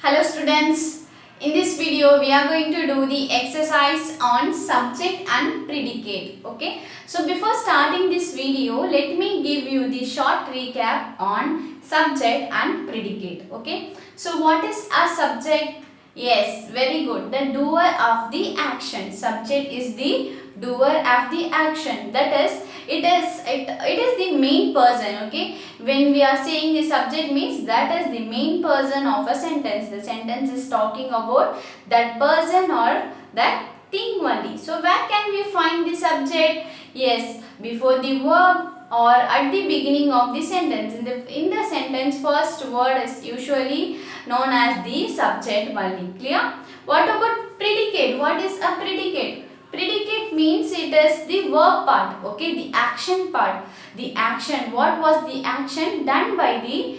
Hello students, in this video we are going to do the exercise on subject and predicate. Okay, so before starting this video, let me give you the short recap on subject and predicate. Okay, so what is a subject? Yes, very good. The doer of the action. Subject is the doer of the action. That is, it is the main person. Okay, when we are saying the subject means that is the main person of a sentence. The sentence is talking about that person or that thing only. So where can we find the subject? Yes, before the verb or at the beginning of the sentence. In the sentence, first word is usually known as the subject only. Clear? What about predicate? What is a predicate? Predicate means it is the verb part, okay, the action part. The action, what was the action done by the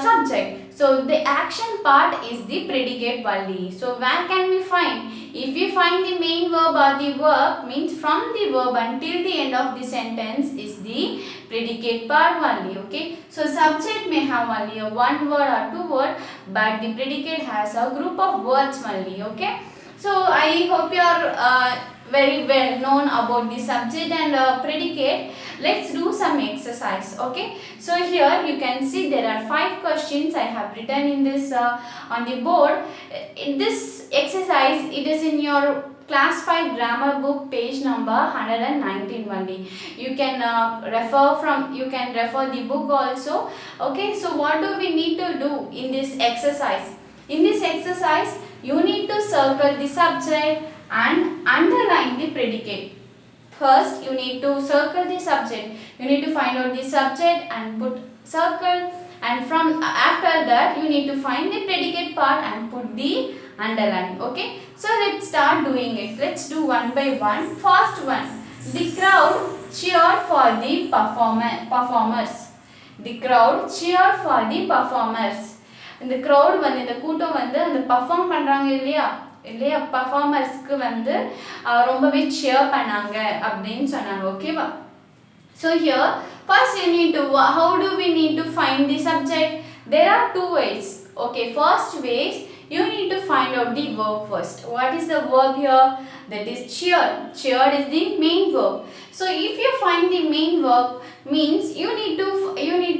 subject? So the action part is the predicate only. So where can we find? If we find the main verb or the verb, means from the verb until the end of the sentence is the predicate part only. Okay. So subject may have only a one word or two word, but the predicate has a group of words only. Okay. So I hope you are very well known about the subject and predicate. Let's do some exercise. Okay. So here you can see there are 5 questions I have written in this on the board. In this exercise, it is in your class 5 grammar book, page number 119 only. You can refer the book also. Okay. So what do we need to do in this exercise? In this exercise, you need to circle the subject and underline the predicate. First, you need to circle the subject. You need to find out the subject and put circle, and from after that you need to find the predicate part and put the underline. Okay. So let's start doing it. Let's do one by one. First one. The crowd cheered for the performers. The crowd cheered for the performers. இந்த crowd வந்து இந்த கூட்டம் வந்து அந்த perform பண்றாங்க இல்லையா பெர்ஃபார்மர்ஸ்க்கு வந்து ரொம்பவே cheer பண்ணாங்க அப்படினு சொன்னாங்க. ஓகேவா? So here first you need to, how do we need to find the subject? There are two ways. Okay, first ways, you need to find out the verb first. What is the verb here? That is cheered. Cheered is the main verb. So if you find the main verb, means you need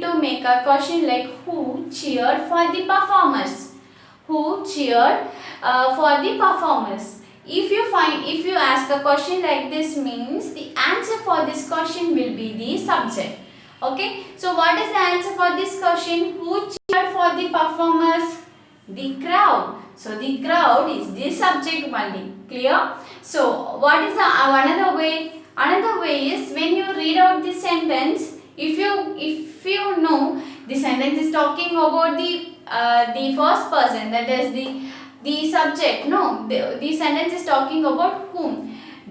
to make a question like who cheered for the performers? Who cheered for the performers? If you ask a question like this, means the answer for this question will be the subject. Okay. So what is the answer for this question? Who cheered for the performers? The crowd. So the crowd is the subject only. Clear? So what is the another way? Another way is when you read out the sentence, if you know the sentence is talking about the first person, that is the subject. No, the sentence is talking about whom.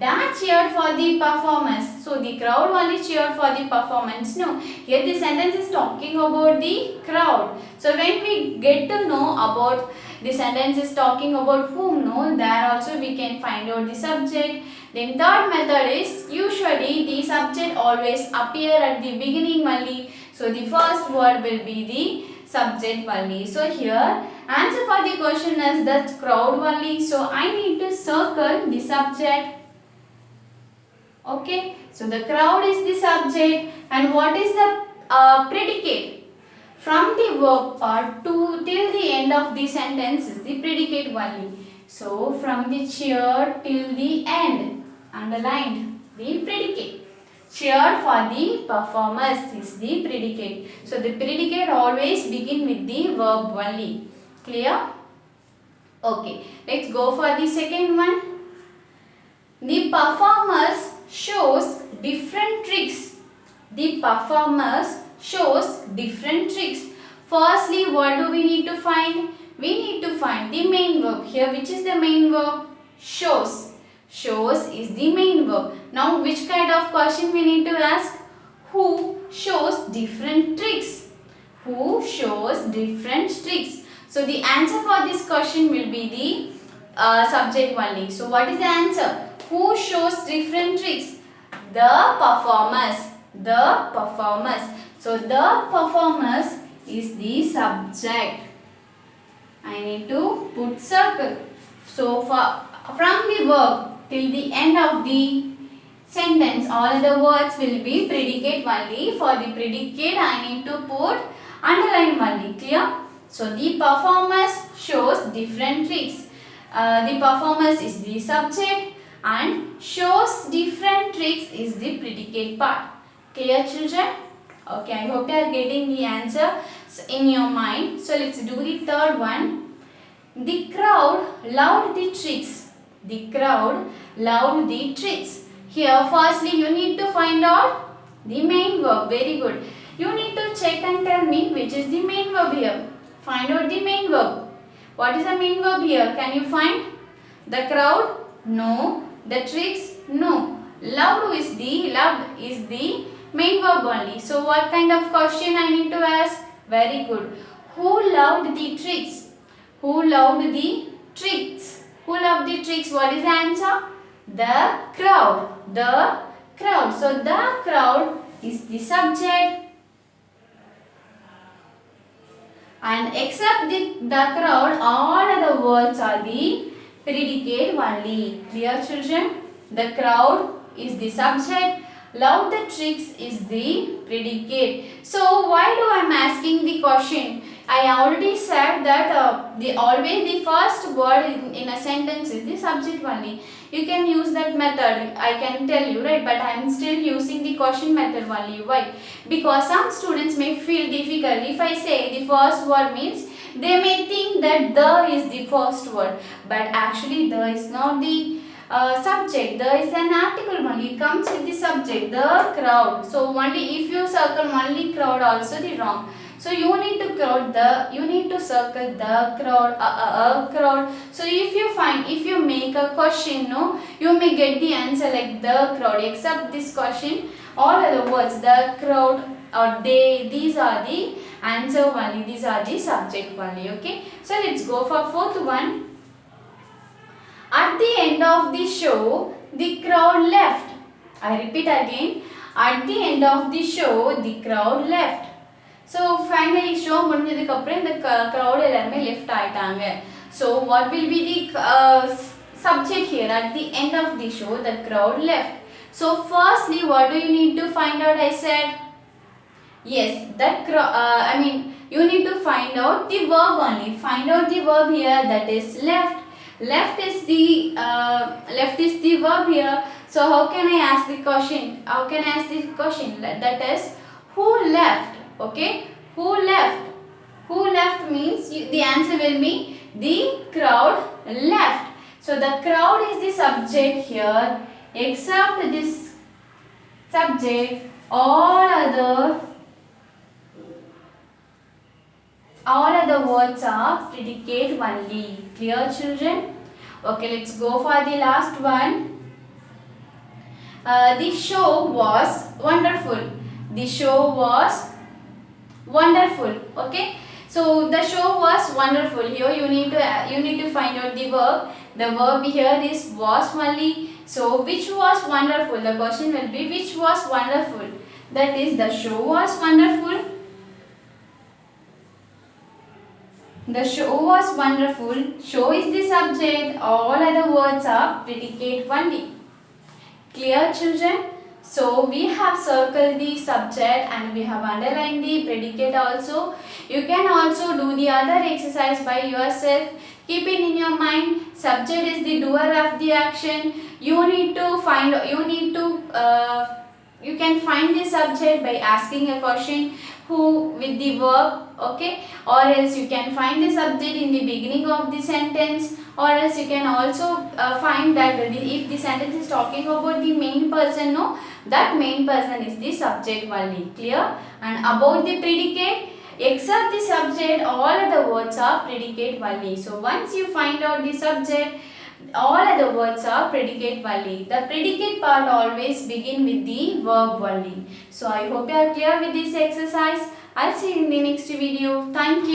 That cheered for the performance. So the crowd only cheered for the performance. No, here the sentence is talking about the crowd. So when we get to know about the sentence is talking about whom, no, there also we can find out the subject. Then third method is usually the subject always appear at the beginning only. So the first word will be the subject only. So here answer for the question is that crowd only. So I need to circle the subject. Okay. So the crowd is the subject, and what is the predicate? From the verb part to till the end of the sentence is the predicate only. So from the cheer till the end, underlined the predicate. Cheer for the performers is the predicate. So the predicate always begin with the verb only. Clear? Okay. Let's go for the second one. The performers shows different tricks. The performers shows different tricks. Firstly, what do we need to find? We need to find the main verb. Here, which is the main verb? Shows. Shows is the main verb. Now, which kind of question we need to ask? Who shows different tricks? Who shows different tricks? So, the answer for this question will be the subject only. So, what is the answer? Who shows different tricks? The performers. The performers. So the performers is the subject. I need to put circle. So from the verb till the end of the sentence, all other words will be predicate only. For the predicate, I need to put underline only. Clear? So the performance shows different tricks. The performance is the subject and shows different tricks is the predicate part. Clear, children? Okay, I hope you are getting the answer in your mind. So let's do the third one. The crowd loved the tricks. The crowd loved the tricks. Here firstly you need to find out the main verb. Very good. You need to check and tell me which is the main verb here. Find out the main verb. What is the main verb here? Can you find? The crowd? No. The tricks? No. Loved is the main verb only. So what kind of question I need to ask? Very good. Who loved the tricks? Who loved the tricks? Who loved the tricks? What is the answer? The crowd. The crowd. So the crowd is the subject. And except the crowd, all other words are the predicate only. Clear, children? The crowd is the subject. Love the tricks is the predicate. So why do I am asking the question? I already said that always the first word in a sentence is the subject only. You can use that method, I can tell you, right? But I am still using the question method only. Why? Because some students may feel difficult. If I say the first word means, they may think that the is the first word. But actually the is not the subject. The is an article only. It comes with the subject, the crowd. So only if you circle only crowd, also the wrong. So you need to circle the crowd, crowd. So if you make a question, no, you may get the answer like the crowd. Except this question, all other words, the crowd or they, these are the answer only. These are the subject only. Okay. So let's go for fourth one. At the end of the show, the crowd left. I repeat again. At the end of the show, the crowd left. So finally show முடிஞ்சதுக்கு அப்புறம் இந்த crowd எல்லாரும் left ஆயிட்டாங்க. So what will be the subject here? At the end of the show, the crowd left. So firstly, what do you need to find out? I said yes, that you need to find out the verb only. Find out the verb here, that is left. Left is the verb here. So how can I ask the question? How can I ask the question? That is who left? Okay, who left? Who left means the answer will be the crowd left. So the crowd is the subject here. Except this subject, all other words are predicate only. Clear, children? Okay, let's go for the last one. The show was wonderful. The show was wonderful. Okay, so the show was wonderful. Here you need to find out the verb. The verb here is was only. So which was wonderful? The question will be which was wonderful. That is the show was wonderful. The show was wonderful. Show is the subject. All other words are predicate only. Clear, children? So we have circled the subject and we have underlined the predicate also. You can also do the other exercise by yourself. Keep it in your mind. Subject is the doer of the action. You can find the subject by asking a question who with the verb, okay, or else you can find the subject in the beginning of the sentence, or else you can also find that if the sentence is talking about the main person, no, that main person is the subject only. Clear? And about the predicate, except the subject, all other words are predicate only. So once you find out the subject, all other words are predicate only. The predicate part always begin with the verb only. So I hope you are clear with this exercise. I'll see you in the next video. Thank you.